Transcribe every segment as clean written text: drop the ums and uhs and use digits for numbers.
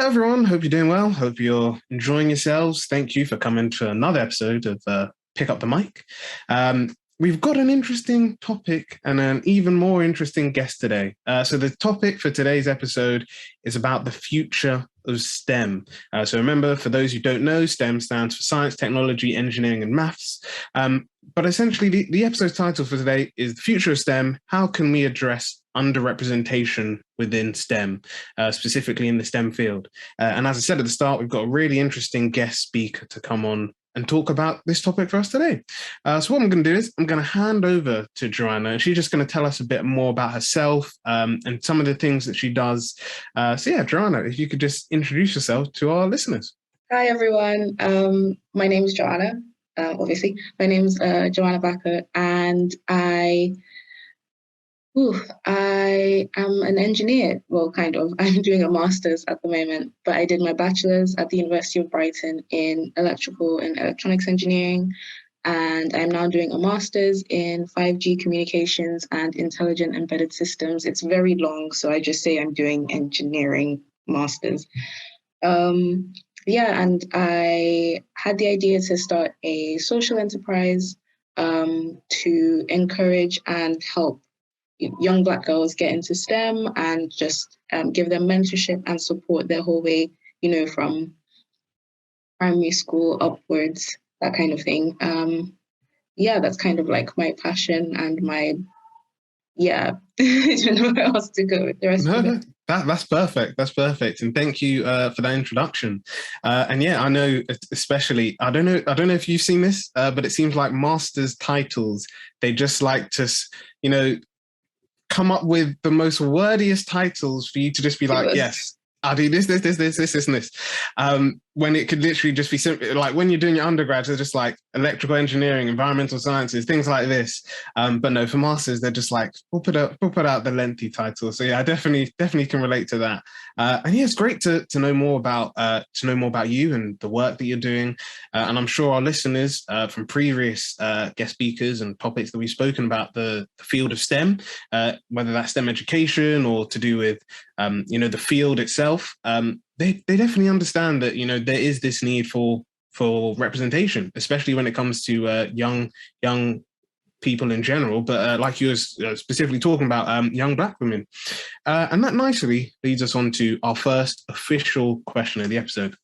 Hello, everyone. Hope you're doing well. Hope you're enjoying yourselves. Thank you for coming to another episode of Pick Up the Mic. We've got an interesting topic and an even more interesting guest today. So the topic for today's episode is about the future of STEM. So remember, for those who don't know, STEM stands for science, technology, engineering, and maths. But essentially, the episode's title for today is The Future of STEM. How can we address underrepresentation within STEM, specifically in the STEM field? And as I said at the start, we've got a really interesting guest speaker to come on and talk about this topic for us today. So what I'm going to do is I'm going to hand over to Joanna, and she's just going to tell us a bit more about herself and some of the things that she does. So yeah, Joanna, if you could just introduce yourself to our listeners. Hi, everyone. My name is Joanna. Obviously, my name's Joanna Bakker, and I am an engineer. Well, kind of. I'm doing a master's at the moment, but I did my bachelor's at the University of Brighton in electrical and electronics engineering, and I'm now doing a master's in 5G communications and intelligent embedded systems. It's very long, so I just say I'm doing engineering master's. And I had the idea to start a social enterprise to encourage and help young Black girls get into STEM and just give them mentorship and support their whole way, from primary school upwards, that kind of thing. That's kind of like my passion and my, I don't know where else to go with the rest of it. That's perfect. That's perfect. And thank you for that introduction. And yeah, I know, especially, I don't know if you've seen this, but it seems like masters titles, they just like to, come up with the most wordiest titles for you to just be like, yes, I'll do this, and this. When it could literally just be simple, like when you're doing your undergrads, they're just like electrical engineering, environmental sciences, things like this. But no, for masters, they're just like, we'll put out the lengthy title. So yeah, I definitely can relate to that. And yeah, it's great to know more about you and the work that you're doing. And I'm sure our listeners from previous guest speakers and topics that we've spoken about the field of STEM, whether that's STEM education or to do with the field itself. They definitely understand that, there is this need for representation, especially when it comes to young people in general, but like you were specifically talking about young Black women. And that nicely leads us on to our first official question of the episode.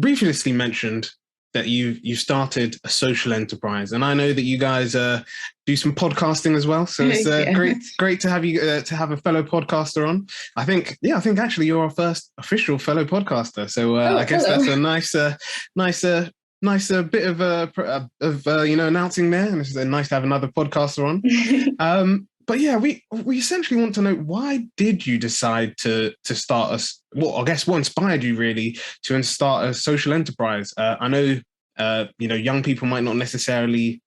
Previously mentioned that you started a social enterprise, and I know that you guys do some podcasting as well. So it's great to have you to have a fellow podcaster on. I think actually you're our first official fellow podcaster. So I guess that's a nice bit of announcing there, and it's nice to have another podcaster on. But yeah, we essentially want to know, why did you decide to start us? Well, I guess what inspired you really to start a social enterprise? I know, young people might not necessarily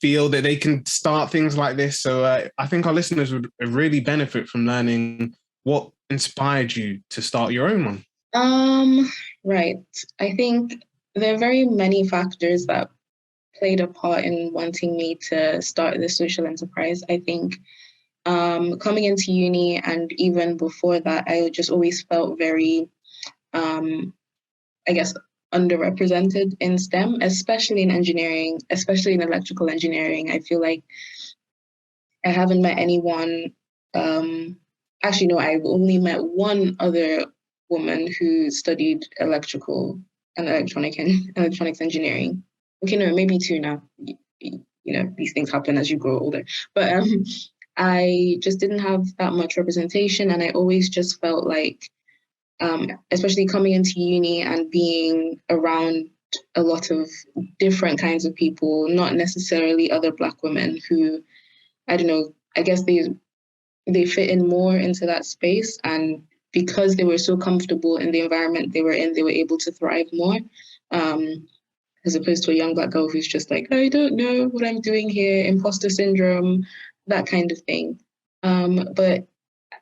feel that they can start things like this. So I think our listeners would really benefit from learning what inspired you to start your own one. Right. I think there are very many factors that played a part in wanting me to start this social enterprise. I think coming into uni and even before that, I just always felt very, underrepresented in STEM, especially in engineering, especially in electrical engineering. I feel like I haven't met anyone. Actually, no, I've only met one other woman who studied electrical and electronics engineering. Okay, no, maybe two now. These things happen as you grow older. But I just didn't have that much representation, and I always just felt like, especially coming into uni and being around a lot of different kinds of people, not necessarily other Black women who, I don't know, I guess they fit in more into that space, and because they were so comfortable in the environment they were in, they were able to thrive more. As opposed to a young Black girl who's just like, I don't know what I'm doing here, imposter syndrome, that kind of thing. But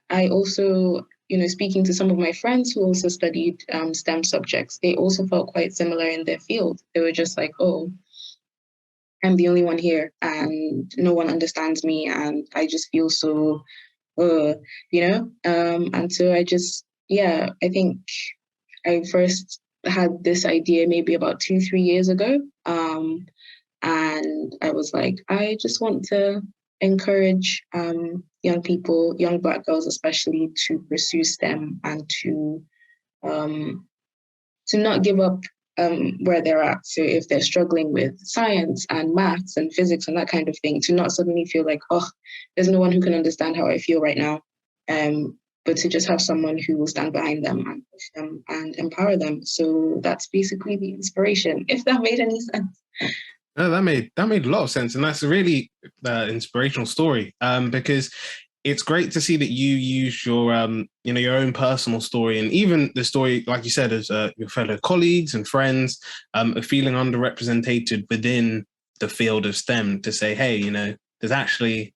I also, speaking to some of my friends who also studied STEM subjects, they also felt quite similar in their field. They were just like, oh, I'm the only one here and no one understands me, and I just feel so And so I just, yeah, I think I first had this idea maybe about 2-3 years ago. And I was like, I just want to encourage young people, young Black girls especially, to pursue STEM and to not give up where they're at. So if they're struggling with science and maths and physics and that kind of thing, to not suddenly feel like, oh, there's no one who can understand how I feel right now. But to just have someone who will stand behind them and push them and empower them. So that's basically the inspiration, if that made any sense. No, that made a lot of sense, and that's a really inspirational story. Because it's great to see that you use your your own personal story, and even the story, like you said, as your fellow colleagues and friends, of feeling underrepresented within the field of STEM, to say, hey, there's actually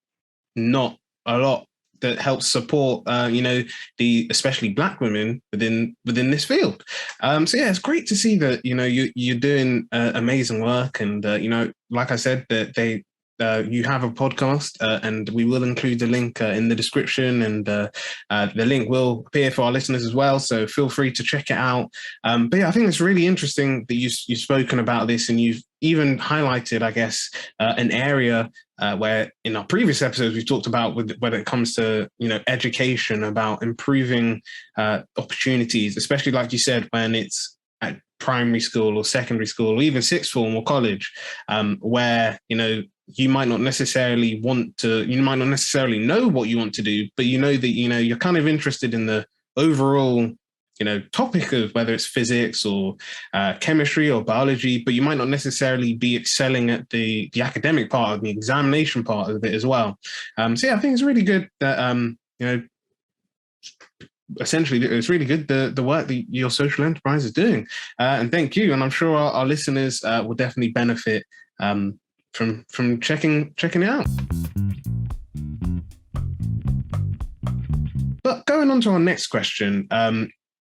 not a lot that helps support, the especially Black women within this field. So yeah, it's great to see that you're doing amazing work, and like I said, that you have a podcast, and we will include the link in the description, and the link will appear for our listeners as well. So feel free to check it out. But yeah, I think it's really interesting that you've spoken about this, and you've even highlighted, I guess, an area where in our previous episodes we've talked about when it comes to education, about improving opportunities, especially like you said, when it's at primary school or secondary school or even sixth form or college, where you might not necessarily know what you want to do, but that you're kind of interested in the overall topic of whether it's physics or chemistry or biology, but you might not necessarily be excelling at the academic part of the examination part of it as well. So yeah, I think it's really good that essentially it's really good the work that your social enterprise is doing, and thank you. And I'm sure our listeners will definitely benefit from checking it out. But going on to our next question,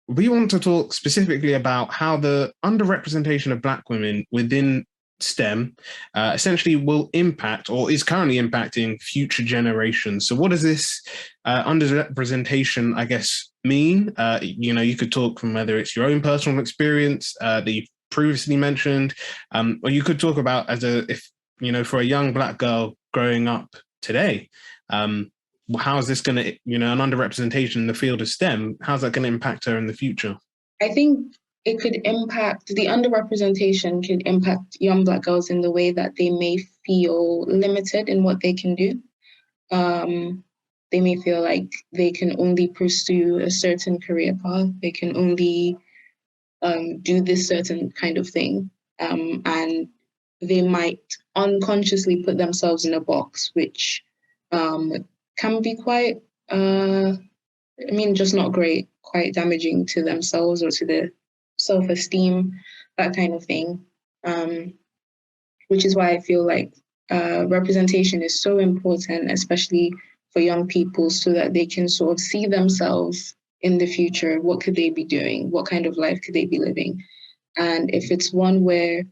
we want to talk specifically about how the underrepresentation of Black women within STEM essentially will impact, or is currently impacting, future generations. So what does this underrepresentation, I guess, mean? You could talk from whether it's your own personal experience that you previously mentioned, or you could talk about for a young Black girl growing up today, how is this going to, an underrepresentation in the field of STEM, how's that going to impact her in the future? I think the underrepresentation could impact young Black girls in the way that they may feel limited in what they can do. They may feel like they can only pursue a certain career path. They can only do this certain kind of thing. And they might unconsciously put themselves in a box, which can be quite, just not great, quite damaging to themselves or to their self-esteem, that kind of thing. Which is why I feel like representation is so important, especially for young people, so that they can sort of see themselves in the future. What could they be doing? What kind of life could they be living? And if it's one where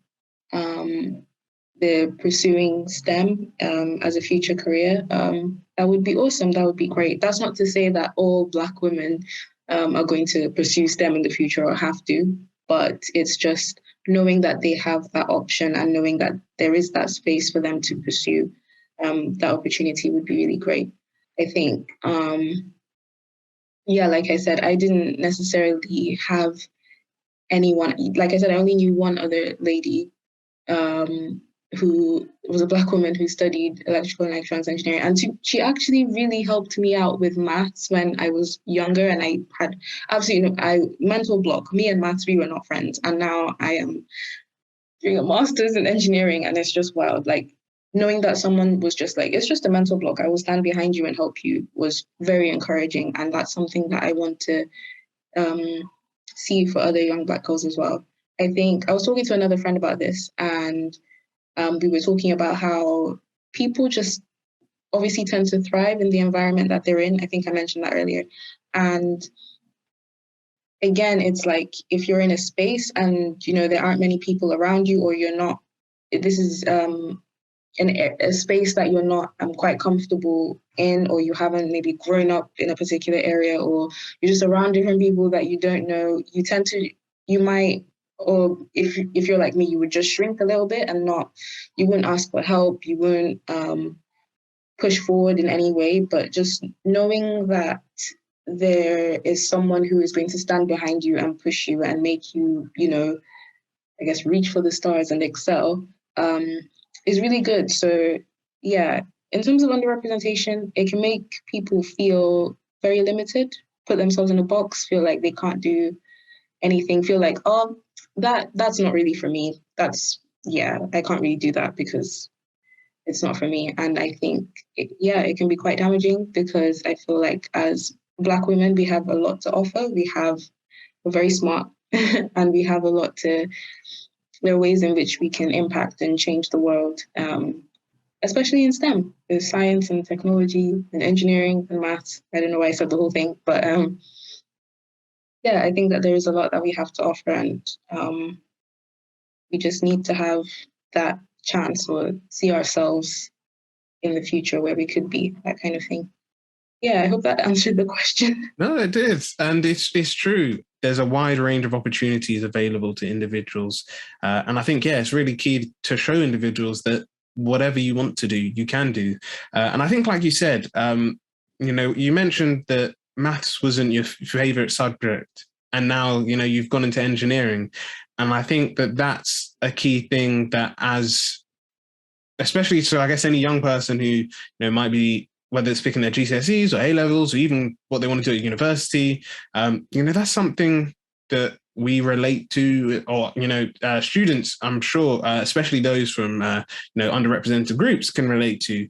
they're pursuing STEM as a future career, that would be awesome. That would be great. That's not to say that all Black women are going to pursue STEM in the future or have to, but it's just knowing that they have that option and knowing that there is that space for them to pursue that opportunity would be really great. I think, like I said, I didn't necessarily have anyone. Like I said, I only knew one other lady who was a Black woman who studied electrical and electronics engineering. And she actually really helped me out with maths when I was younger, and I had absolutely mental block. Me and maths, we were not friends. And now I am doing a master's in engineering, and it's just wild. Like, knowing that someone was just like, it's just a mental block, I will stand behind you and help you, was very encouraging. And that's something that I want to see for other young Black girls as well. I think I was talking to another friend about this, and we were talking about how people just obviously tend to thrive in the environment that they're in. I think I mentioned that earlier. And again, it's like, if you're in a space and, there aren't many people around you, or you're not, this is a space that you're not quite comfortable in, or you haven't maybe grown up in a particular area, or you're just around different people that you don't know, you might, or if you're like me, you would just shrink a little bit and you wouldn't ask for help, you wouldn't push forward in any way, but just knowing that there is someone who is going to stand behind you and push you and make you, I guess, reach for the stars and excel, is really good. So yeah, in terms of underrepresentation, it can make people feel very limited, put themselves in a box, feel like they can't do anything, feel like, oh, that's not really for me. I can't really do that because it's not for me. And I think, it can be quite damaging, because I feel like as Black women, we have a lot to offer. We're very smart and we have a lot to, there are ways in which we can impact and change the world, especially in STEM, with science and technology and engineering and maths. I don't know why I said the whole thing, but I think that there is a lot that we have to offer, and we just need to have that chance or see ourselves in the future where we could be, that kind of thing. Yeah, I hope that answered the question. No, it did. And it's true. There's a wide range of opportunities available to individuals. And I think, it's really key to show individuals that whatever you want to do, you can do. And I think, like you said, you mentioned that maths wasn't your favorite subject, and now, you've gone into engineering. And I think that that's a key thing that, especially to, I guess, any young person who, might be, whether it's picking their GCSEs or A levels, or even what they want to do at university, that's something that we relate to, or, students, I'm sure, especially those from, underrepresented groups can relate to,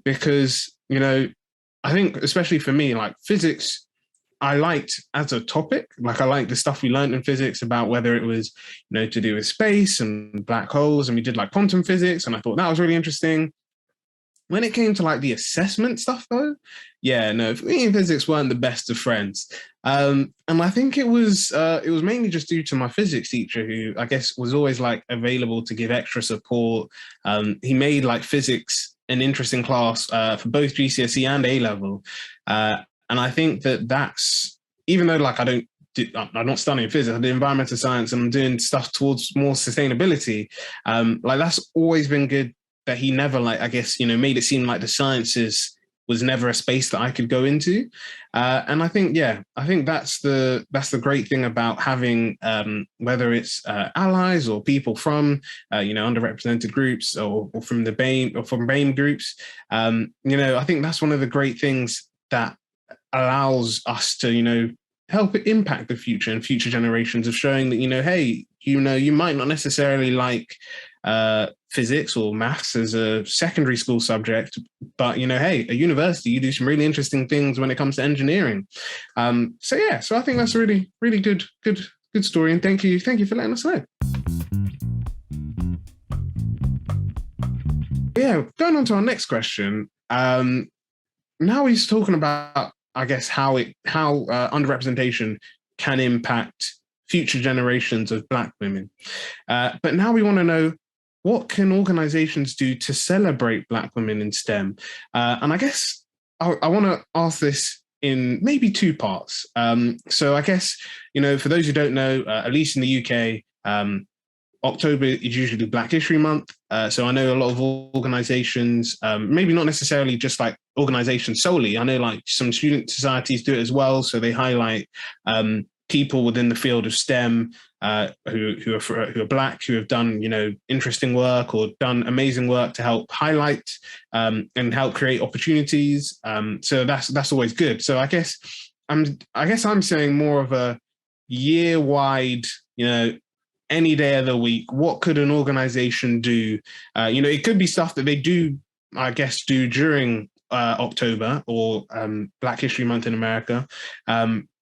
because, I think, especially for me, like physics, I liked as a topic. Like, I liked the stuff we learned in physics about whether it was, to do with space and black holes, and we did like quantum physics, and I thought that was really interesting. When it came to like the assessment stuff, though, me and physics weren't the best of friends. And I think it was mainly just due to my physics teacher, who I guess was always like available to give extra support. He made like physics an interesting class for both GCSE and A level. And I think that's, even though like I'm not studying physics, I do environmental science, and I'm doing stuff towards more sustainability. Like, that's always been good, that he never, like, I guess, made it seem like the sciences was never a space that I could go into. And I think that's the great thing about having, whether it's allies or people from, underrepresented groups, or from the BAME, or from BAME groups. I think that's one of the great things that allows us to, help impact the future and future generations, of showing that, hey, you might not necessarily like physics or maths as a secondary school subject, but, hey, at university, you do some really interesting things when it comes to engineering. So I think that's a really, really good story. And thank you for letting us know. Yeah, going on to our next question. Now he's talking about, I guess, how underrepresentation can impact future generations of Black women. But now we want to know, what can organizations do to celebrate Black women in STEM? And I guess I want to ask this in maybe two parts. So I guess, for those who don't know, at least in the UK, October is usually Black History Month. So I know a lot of organizations, maybe not necessarily just like organizations solely. I know like some student societies do it as well. So they highlight people within the field of STEM who are Black, who have done, interesting work or done amazing work to help highlight and help create opportunities. So that's always good. So I guess I'm saying more of a year-wide, any day of the week, what could an organization do? It could be stuff that they do, I guess, do during October or Black History Month in America.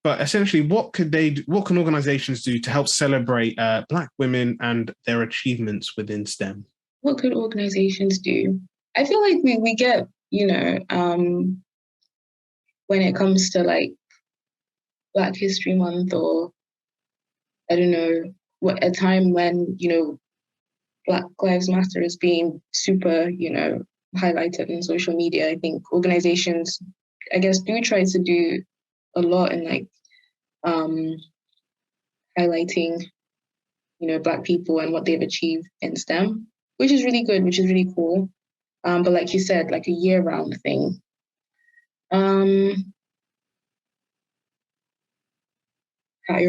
But essentially, what can organizations do to help celebrate Black women and their achievements within STEM? What could organizations do? I feel like we get, when it comes to like Black History Month, or I don't know, a time when, Black Lives Matter is being super, highlighted in social media. I think organizations, I guess, do try to do a lot in like highlighting, Black people and what they've achieved in STEM, which is really good, which is really cool. But like you said, like a year-round thing. Hire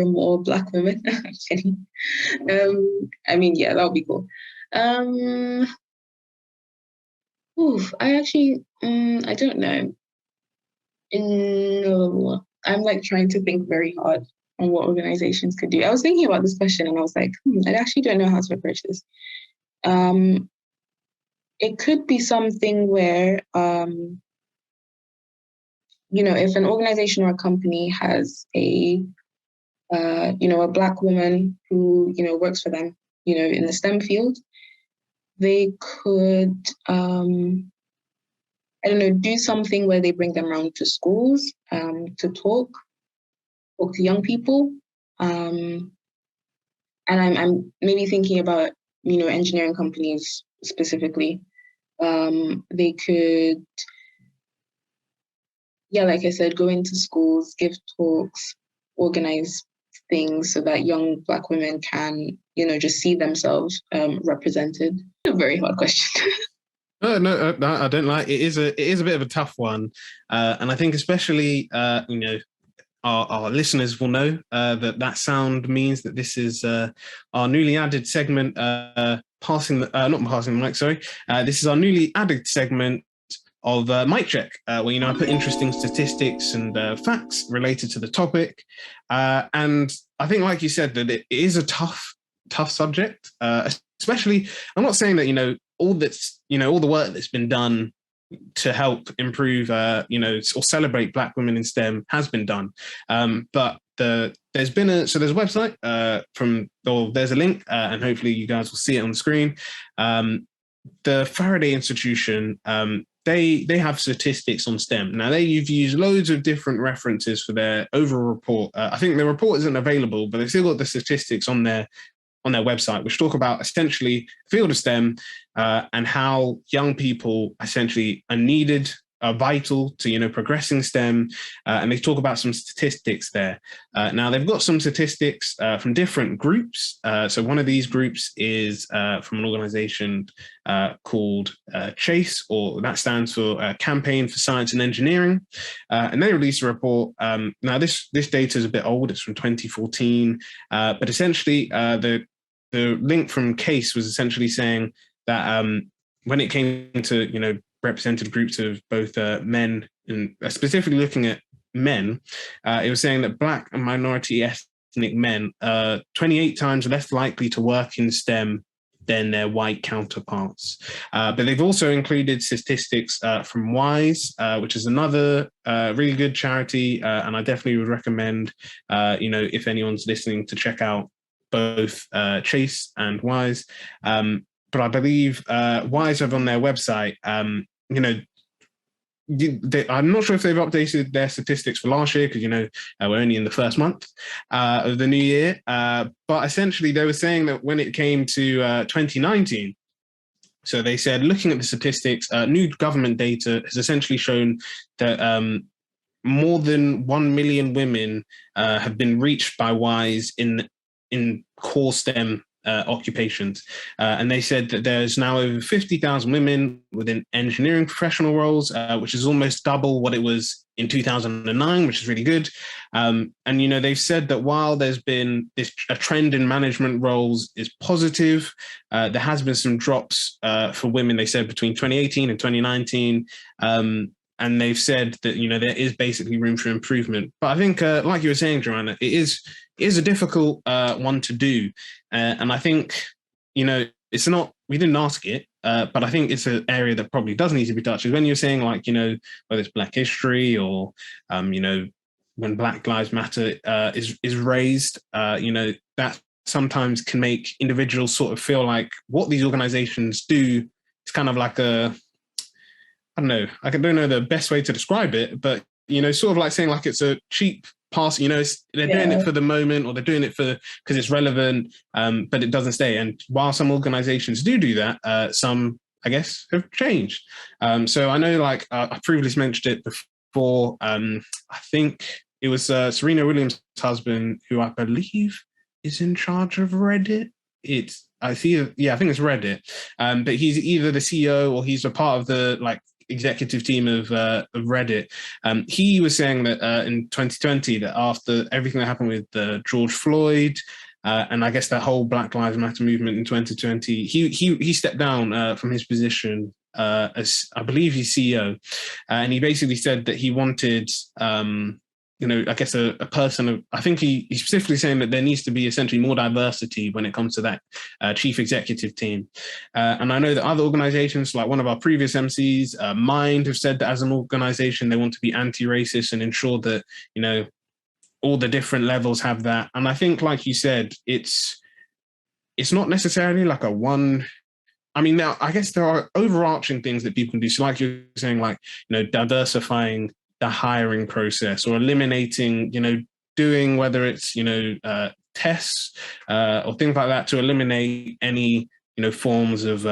more Black women. I'm kidding. I mean, yeah, that would be cool. I actually, I don't know. I'm like trying to think very hard on what organizations could do. I was thinking about this question and I was like, I actually don't know how to approach this. It could be something where, if an organization or a company has a Black woman who, works for them, in the STEM field, they could, I don't know, do something where they bring them around to schools to talk to young people. And I'm maybe thinking about, engineering companies specifically. They could, like I said, go into schools, give talks, organize things so that young Black women can, just see themselves represented. A very hard question. No, I don't like it. It is a bit of a tough one, and I think especially our listeners will know that sound means that this is our newly added segment. Not passing the mic. Sorry, this is our newly added segment of Mic Check, where I put interesting statistics and facts related to the topic, and I think, like you said, that it is a tough subject, especially. I'm not saying that all the work that's been done to help improve, or celebrate Black women in STEM has been done. But there's a website there's a link, and hopefully you guys will see it on the screen. The Faraday Institution, they have statistics on STEM. Now you've used loads of different references for their overall report. I think the report isn't available, but they've still got the statistics on their website, which talk about essentially the field of STEM and how young people essentially are needed, are vital to progressing STEM, and they talk about some statistics there. Now they've got some statistics from different groups. So one of these groups is from an organization called CHASE, or that stands for Campaign for Science and Engineering, and they released a report. Now this data is a bit old; it's from 2014, but essentially the link from CASE was essentially saying that when it came to represented groups of both men, and specifically looking at men, it was saying that Black and minority ethnic men are 28 times less likely to work in STEM than their white counterparts. But they've also included statistics from WISE, which is another really good charity, and I definitely would recommend, if anyone's listening, to check out both Chase and WISE. But I believe WISE have on their website, I'm not sure if they've updated their statistics for last year because, we're only in the first month of the new year. But essentially, they were saying that when it came to 2019, so they said, looking at the statistics, new government data has essentially shown that more than 1 million women have been reached by WISE in core STEM occupations. And they said that there's now over 50,000 women within engineering professional roles, which is almost double what it was in 2009, which is really good. And, they've said that while there's been a trend in management roles is positive, there has been some drops for women, they said, between 2018 and 2019. And they've said that, there is basically room for improvement. But I think, like you were saying, Joanna, it is a difficult one to do. And I think, it's not, we didn't ask it, but I think it's an area that probably does need to be touched. Is when you're saying, like, whether it's Black history or, when Black Lives Matter is raised, that sometimes can make individuals sort of feel like what these organizations do is kind of like I don't know the best way to describe it, but, sort of like saying like it's a cheap pass, they're doing it for the moment, or they're doing it because it's relevant, but it doesn't stay. And while some organizations do that, some, I guess, have changed. So I know, like, I previously mentioned it before. I think it was Serena Williams' husband, who I believe is in charge of Reddit. I think it's Reddit. But he's either the CEO or he's a part of the, like, executive team of Reddit. He was saying that in 2020, that after everything that happened with George Floyd, and I guess that whole Black Lives Matter movement in 2020, he stepped down from his position as, I believe, he's CEO, and he basically said that he wanted, I guess a person of, I think he's specifically saying that there needs to be essentially more diversity when it comes to that chief executive team. And I know that other organizations, like one of our previous MCs, Mind, have said that as an organization, they want to be anti-racist and ensure that, all the different levels have that. And I think, like you said, it's not necessarily like a one. I mean, now I guess there are overarching things that people can do. So, like you're saying, like, diversifying the hiring process, or eliminating, doing, whether it's, tests or things like that, to eliminate any, forms of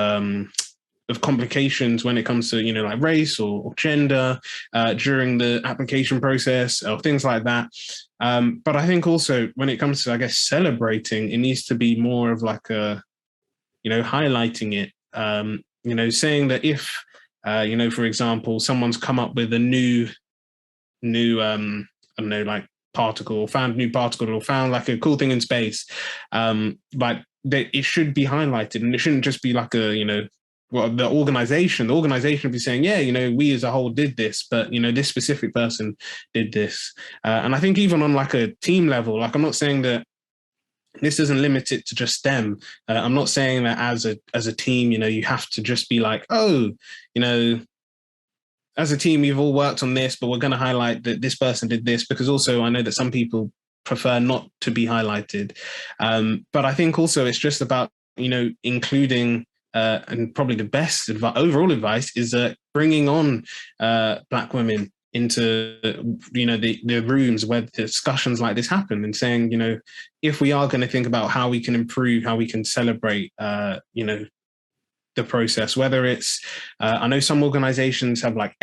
complications when it comes to, like race or gender during the application process, or things like that. But I think also when it comes to, I guess, celebrating, it needs to be more of like a, highlighting it, saying that if, for example, someone's come up with a new, I don't know, like particle, or found a new particle, or found like a cool thing in space, like that it should be highlighted, and it shouldn't just be like a, the organization would be saying, yeah, we as a whole did this, but, this specific person did this. And I think even on like a team level, like, I'm not saying that this doesn't limit it to just STEM. I'm not saying that as a team, you have to just be like, oh, as a team, we've all worked on this, but we're going to highlight that this person did this, because also I know that some people prefer not to be highlighted. But I think also it's just about, including, and probably the best overall advice is bringing on Black women into, the rooms where discussions like this happen, and saying, if we are going to think about how we can improve, how we can celebrate, the process, whether it's, I know some organizations have like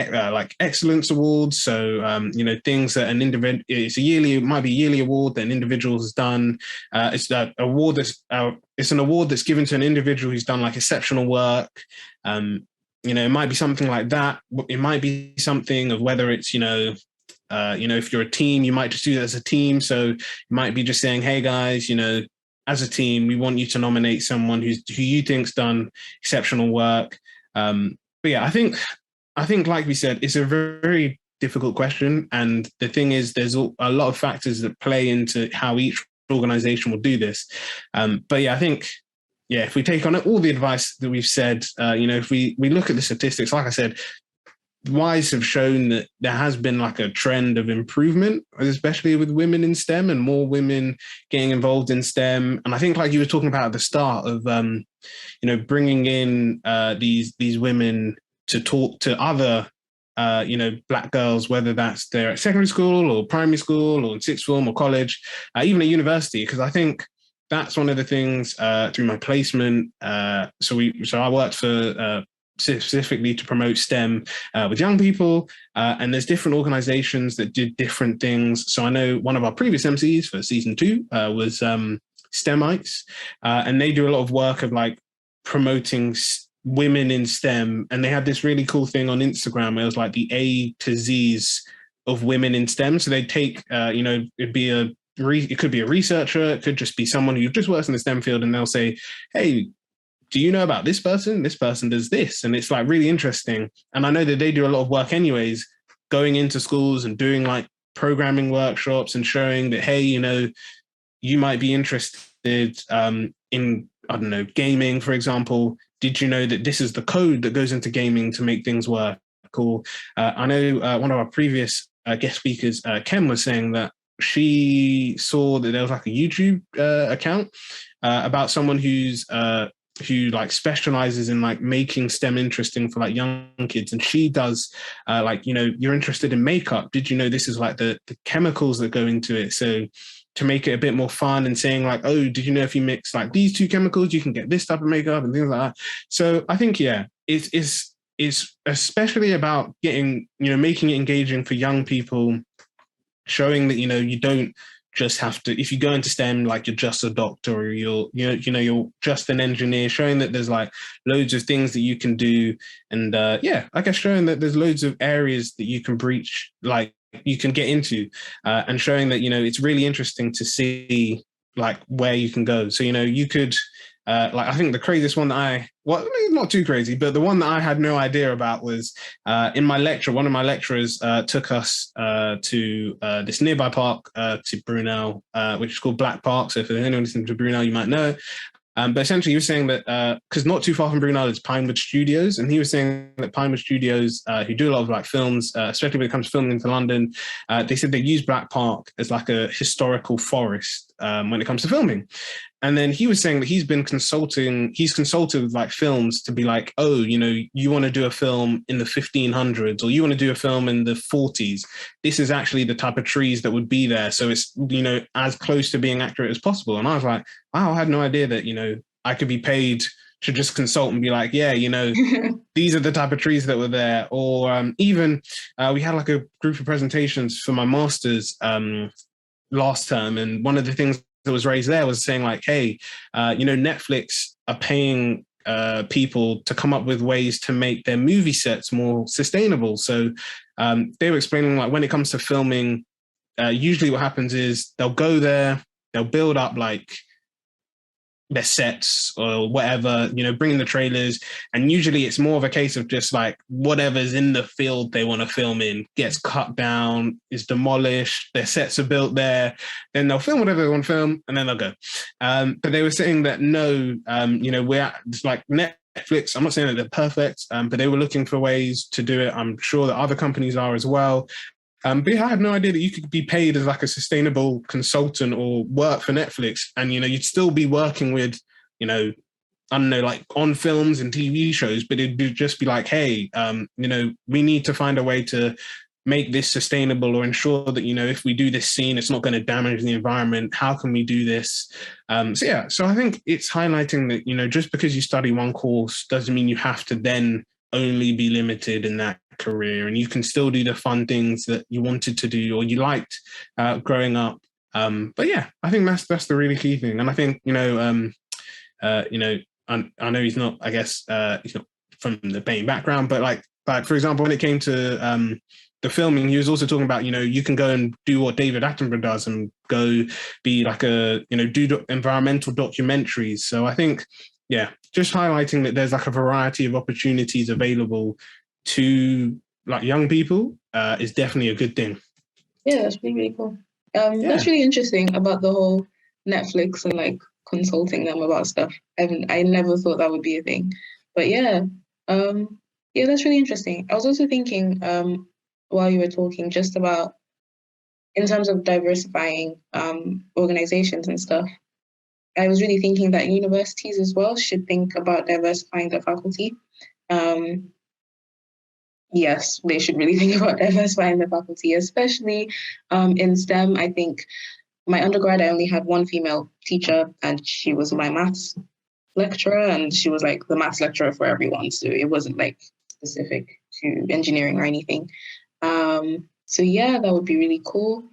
excellence awards. So, things that an individual, it might be a yearly award that an individual has done. It's that award it's an award that's given to an individual who's done like exceptional work. It might be something like that. It might be something of whether it's, if you're a team, you might just do that as a team. So you might be just saying, hey guys, as a team, we want you to nominate someone who you think's done exceptional work. But yeah, I think like we said, it's a very, very difficult question. And the thing is, there's a lot of factors that play into how each organization will do this. But yeah, I think, if we take on all the advice that we've said, if we look at the statistics, like I said, WISE have shown that there has been like a trend of improvement, especially with women in STEM and more women getting involved in STEM. And I think, like you were talking about at the start of, bringing in these women to talk to other, Black girls, whether that's they're at secondary school or primary school or in sixth form or college, even at university, because I think that's one of the things through my placement. So I worked for specifically to promote STEM with young people, and there's different organizations that did different things. So I know one of our previous MCs for season 2 was STEMites, and they do a lot of work of like promoting women in STEM, and they had this really cool thing on Instagram where it was like the A to Z's of women in STEM. So they take, it could be a researcher, it could just be someone who just works in the STEM field, and they'll say, hey, do you know about this person? This person does this. And it's like really interesting. And I know that they do a lot of work anyways, going into schools and doing like programming workshops and showing that, hey, you might be interested in, I don't know, gaming, for example. Did you know that this is the code that goes into gaming to make things work? Or I know one of our previous guest speakers, Ken, was saying that she saw that there was like a YouTube account about someone who's who like specializes in like making STEM interesting for like young kids, and she does like, you know, you're interested in makeup. Did you know this is like the chemicals that go into it? So to make it a bit more fun and saying like, oh, did you know if you mix like these two chemicals, you can get this type of makeup and things like that. So I think, yeah, it's especially about getting, you know, making it engaging for young people, showing that, you know, you don't just have to, if you go into STEM, like you're just a doctor or you're just an engineer, showing that there's like loads of things that you can do. And yeah, I guess showing that there's loads of areas that you can breach, like you can get into, and showing that, you know, it's really interesting to see like where you can go. So, you know, you could, like I think the craziest one that well, not too crazy, but the one that I had no idea about was in my lecture. One of my lecturers took us to this nearby park to Brunel, which is called Black Park. So if there's anyone listening to Brunel, you might know. But essentially, he was saying that because not too far from Brunel is Pinewood Studios, and he was saying that Pinewood Studios, who do a lot of like films, especially when it comes to filming into London, they said they use Black Park as like a historical forest when it comes to filming. And then he was saying that he's consulted with like films to be like, oh, you know, you want to do a film in the 1500s or you want to do a film in the 40s. This is actually the type of trees that would be there. So it's, you know, as close to being accurate as possible. And I was like, wow, I had no idea that, you know, I could be paid to just consult and be like, yeah, you know, these are the type of trees that were there. Or even we had like a group of presentations for my master's last term. And one of the things that was raised there was saying like, hey, you know, Netflix are paying people to come up with ways to make their movie sets more sustainable. So they were explaining like when it comes to filming, usually what happens is they'll go there, they'll build up like their sets or whatever, you know, bringing the trailers. And usually it's more of a case of just like whatever's in the field they want to film in gets cut down, is demolished, their sets are built there, then they'll film whatever they want to film and then they'll go. But they were saying that no, you know, it's like Netflix, I'm not saying that they're perfect, but they were looking for ways to do it. I'm sure that other companies are as well. But yeah, I had no idea that you could be paid as like a sustainable consultant or work for Netflix, and you know you'd still be working with, you know, I don't know, like on films and TV shows, but it'd just be like, hey, you know, we need to find a way to make this sustainable or ensure that, you know, if we do this scene, it's not going to damage the environment. How can we do this? So yeah, so I think it's highlighting that, you know, just because you study one course doesn't mean you have to then only be limited in that career, and you can still do the fun things that you wanted to do or you liked growing up. But yeah, I think that's the really key thing. And I think, you know, I know he's not, I guess, he's not from the painting background, but like for example, when it came to the filming, he was also talking about, you know, you can go and do what David Attenborough does and go be like do environmental documentaries. So I think, yeah, just highlighting that there's like a variety of opportunities available to like young people is definitely a good thing. Yeah, that's really, really cool. That's really interesting about the whole Netflix and like consulting them about stuff. I never thought that would be a thing, but yeah, that's really interesting. I was also thinking while you were talking just about in terms of diversifying organizations and stuff. I was really thinking that universities as well should think about diversifying their faculty. Yes, they should really think about diversifying the faculty, especially in STEM. I think my undergrad, I only had one female teacher, and she was my maths lecturer, and she was like the maths lecturer for everyone. So it wasn't like specific to engineering or anything. So yeah, that would be really cool.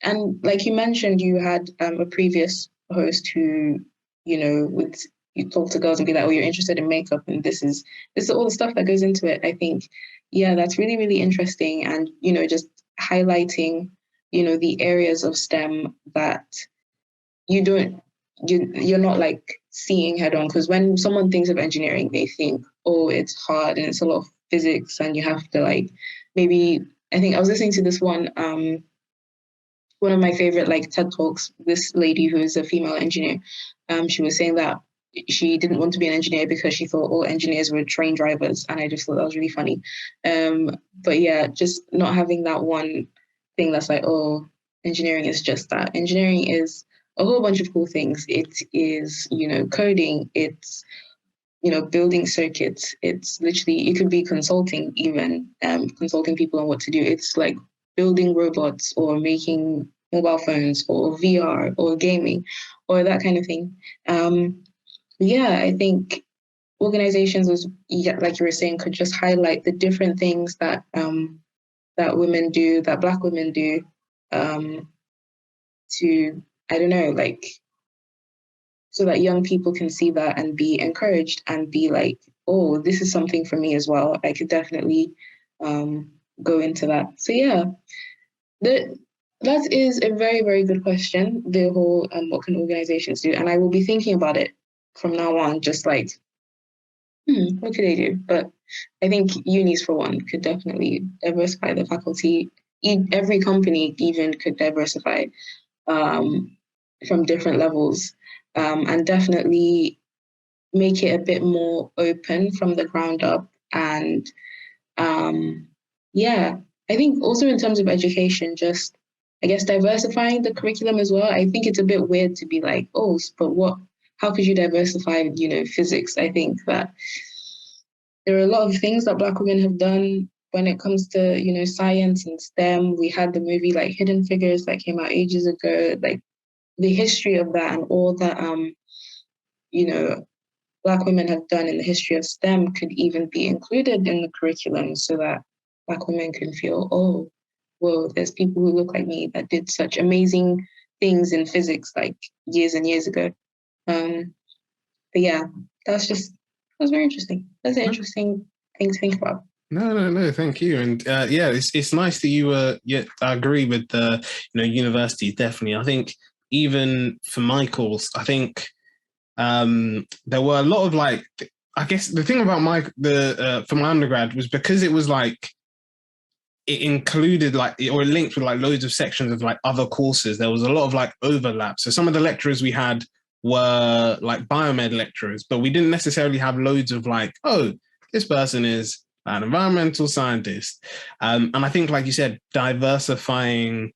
And like you mentioned, you had a previous host who, you know, you talk to girls and be like, oh, you're interested in makeup, and this is all the stuff that goes into it. I think, yeah, that's really, really interesting. And, you know, just highlighting, you know, the areas of STEM that you're not like seeing head on. Because when someone thinks of engineering, they think, oh, it's hard and it's a lot of physics and you have to like, maybe, I think I was listening to this one of my favorite like TED Talks, this lady who is a female engineer, she was saying that she didn't want to be an engineer because she thought all engineers were train drivers. And I just thought that was really funny. But yeah, just not having that one thing that's like, oh, engineering is just that. Engineering is a whole bunch of cool things. It is, coding, it's, building circuits. It's literally, it could be consulting even, consulting people on what to do. It's like building robots or making mobile phones or VR or gaming or that kind of thing. I think organizations, like you were saying, could just highlight the different things that that women do, that Black women do, to, I don't know, like, so that young people can see that and be encouraged and be like, oh, this is something for me as well. I could definitely go into that. So yeah, that is a very, very good question, the whole what can organizations do? And I will be thinking about it from now on, just like, what could they do? But I think unis, for one, could definitely diversify the faculty. Every company even could diversify from different levels, and definitely make it a bit more open from the ground up. And I think also in terms of education, just, I guess, diversifying the curriculum as well. I think it's a bit weird to be like, oh, but how could you diversify, physics? I think that there are a lot of things that Black women have done when it comes to, science and STEM. We had the movie like Hidden Figures that came out ages ago, like the history of that and all that, Black women have done in the history of STEM could even be included in the curriculum so that Black women can feel, oh, well, there's people who look like me that did such amazing things in physics like years and years ago. But yeah, that was very interesting. That's an interesting thing to think about. No, thank you. And it's nice that you I agree with the, universities, definitely. I think even for my course, I think there were a lot of like, I guess the thing about for my undergrad was because it was like, it included like, or it linked with like loads of sections of like other courses. There was a lot of like overlap. So some of the lecturers we had were like biomed lecturers, but we didn't necessarily have loads of like, oh, this person is an environmental scientist. And I think, like you said, diversifying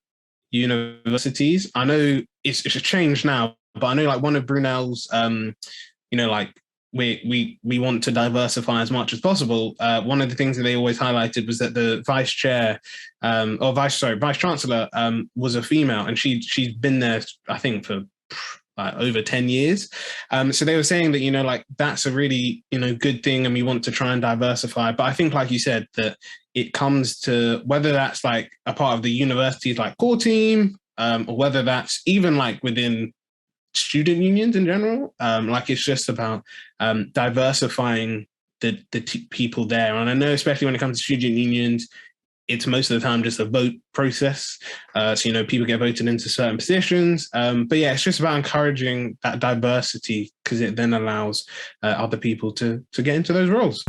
universities. I know it's a change now, but I know like one of Brunel's, like we want to diversify as much as possible. One of the things that they always highlighted was that the vice chancellor was a female, and she's been there, I think, for over 10 years. So they were saying that, like that's a really, good thing, and we want to try and diversify. But I think, like you said, that it comes to whether that's like a part of the university's like core team, or whether that's even like within student unions in general. Like it's just about diversifying the people there. And I know, especially when it comes to student unions, it's most of the time just a vote process. So, people get voted into certain positions. But yeah, it's just about encouraging that diversity, because it then allows other people to get into those roles.